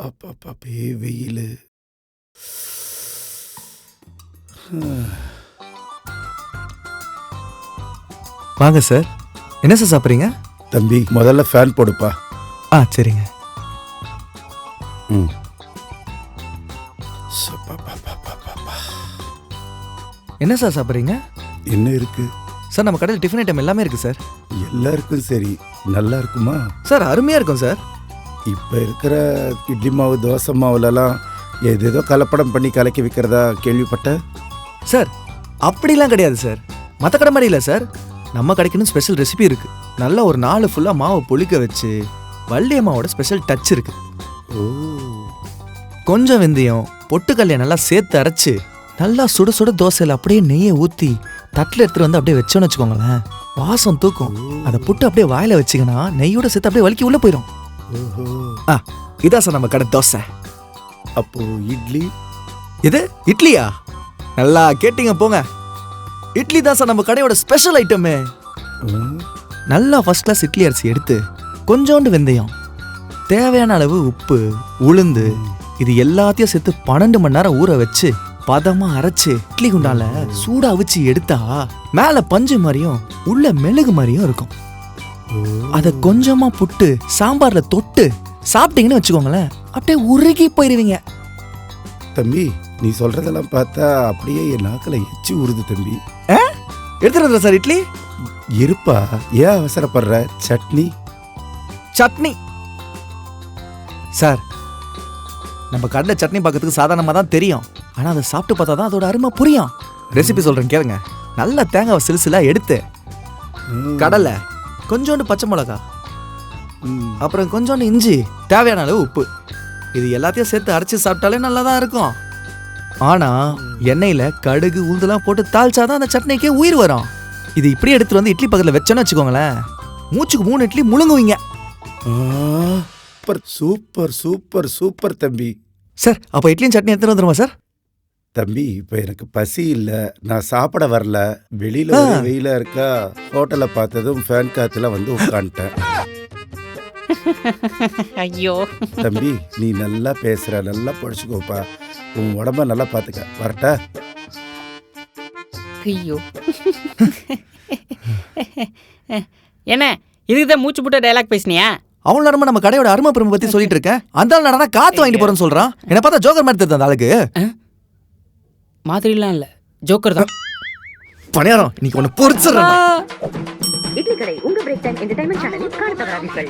அப்பப்பே வெயிலு. வாங்க சார். என்ன சார் சாப்பிட்றீங்க? தம்பி முதல்ல ஃபேன் போடுப்பா. சரிங்க. ம். என்ன சார் சாப்பிட்றீங்க? என்ன இருக்கு சார் நம்ம கடையில் டிஃபன் ஐட்டம் எல்லாமே இருக்கு சார். எல்லாருக்கும் சரி, நல்லா இருக்குமா? சார் அருமையாக இருக்கும் சார். இப்போ இருக்கிற இட்லி மாவு தோசை மாவுலலாம் ஏதேதோ கலப்படம் பண்ணி கலக்கி விற்கிறதா கேள்விப்பட்டேன். சார் அப்படிலாம் கிடையாது சார். மற்ற கடை மாதிரி இல்லை சார். நம்ம கடைக்குன்னு ஸ்பெஷல் ரெசிபி இருக்கு. நல்லா ஒரு 4 ஃபுல்லாக மாவை பொளிக்க வச்சு வள்ளியம்மாவோட ஸ்பெஷல் டச் இருக்கு. ஓ, கொஞ்சம் வெந்தயம் பொட்டுக்கல்லையை நல்லா சேர்த்து அரைச்சு நல்லா சுட சுட தோசையில் அப்படியே நெய்யை ஊற்றி தட்டில் எடுத்துகிட்டு வந்து அப்படியே வச்சோன்னு வச்சுக்கோங்களேன், வாசம் தூக்கும். அதை புட்டு அப்படியே வாயில வச்சிங்கன்னா நெய்யோட சேர்த்து அப்படியே வலிக்கி உள்ளே போயிடும். ஓஹோ. இதான் சார் நம்ம கடை தோசை. அப்போ இட்லி? எது இட்லியா? நல்லா கேட்டீங்க போங்க. இட்லி தான் சார் நம்ம கடையோட ஸ்பெஷல் ஐட்டமே. நல்லா ஃபர்ஸ்ட் கிளாஸ் இட்லி அரிசி எடுத்து கொஞ்சோண்டு வெந்தயம், தேவையான அளவு உப்பு, உளுந்து, இது எல்லாத்தையும் சேர்த்து 12 மணி நேரம் ஊற வச்சு பதமா அரைச்சு இட்லி குண்டால சூடா அவிச்சு எடுத்தா மேல பஞ்சு மாதிரியும் உள்ள மெழுகு மாதிரியும் இருக்கும். அத கொஞ்சமா புட்டு சாம்பார்ல தொட்டு சாப்பிட்டீங்கன்னு வச்சுக்கோங்களேன், அப்படியே உருகி போயிருவீங்க. தம்பி நீ சொல்றதெல்லாம் பார்த்தா அப்படியே என் நாக்கில் எச்சி உருது தம்பி. எடுத்துட்டு சார் இட்லி. இருப்பா, ஏன் அவசரப்படுற? சட்னி? சட்னி சார், நம்ம கடையில் சட்னி பார்க்கறதுக்கு சாதாரணமாக தான் தெரியும். ஆனால் அதை சாப்பிட்டு பார்த்தா தான் அதோட அருமை புரியும். ரெசிபி சொல்கிறேன் கேளுங்க. நல்ல தேங்காய் சிலுசிலாக எடுத்து கடலை, கொஞ்சோண்டு பச்சை மிளகா, அப்புறம் கொஞ்சோண்டு இஞ்சி, தேவையான அளவு உப்பு, இது எல்லாத்தையும் சேர்த்து அரைச்சி சாப்பிட்டாலே நல்லா தான் இருக்கும். ஆனால் எண்ணெயில் கடுகு உளுந்தெல்லாம் போட்டு தாளிச்சாதான் அந்த சட்னிக்கே உயிர் வரும். இது இப்படி எடுத்துட்டு வந்து இட்லி பக்கத்தில் வச்சோன்னு வச்சுக்கோங்களேன், மூச்சுக்கு 3 இட்லி முழுங்குவீங்க. சூப்பர் சூப்பர் சூப்பர் தம்பி. சார் அப்போ இட்லியும் சட்னி எடுத்துட்டு வந்துருமா சார்? தம்பி இப்போ எனக்கு பசி இல்லை, நான் சாப்பிட வரல. வெளியில ஒரே வெயிலா இருக்கா, ஹோட்டலை பார்த்ததும் ஃபேன் காத்துல வந்து உட்காந்துட்டேன். ஐயோ தம்பி நீ நல்லா பேசுற, நல்லா படிச்சுக்கோப்பா. உன் உடம்ப நல்லா பார்த்துக்க. வரட்டா? ஐயோ என்ன இதுக்கு தான் மூச்சு போட்ட டைலாக் பேசினியா? அவ்வளோ நேரமா நம்ம கடையோட அருமை பெருமை பத்தி சொல்லிட்டு இருக்கேன். அந்த ஆள் நடனா காத்து வாங்கிட்டு போறேன்னு சொல்றான். என்ன பார்த்தா ஜோக்கர் மாதிரி தெரியுது அந்த ஆளுக்கு. மாதிரிலாம் இல்ல, ஜோக்கர் தான். பணியாரம் இன்னைக்கு ஒன்று பொறிச்சிடுறேன். இட்லி கடை உங்க பிரேக் டைம் என்டர்டைன்மெண்ட் சேனலில் காண தவறாதீர்கள்.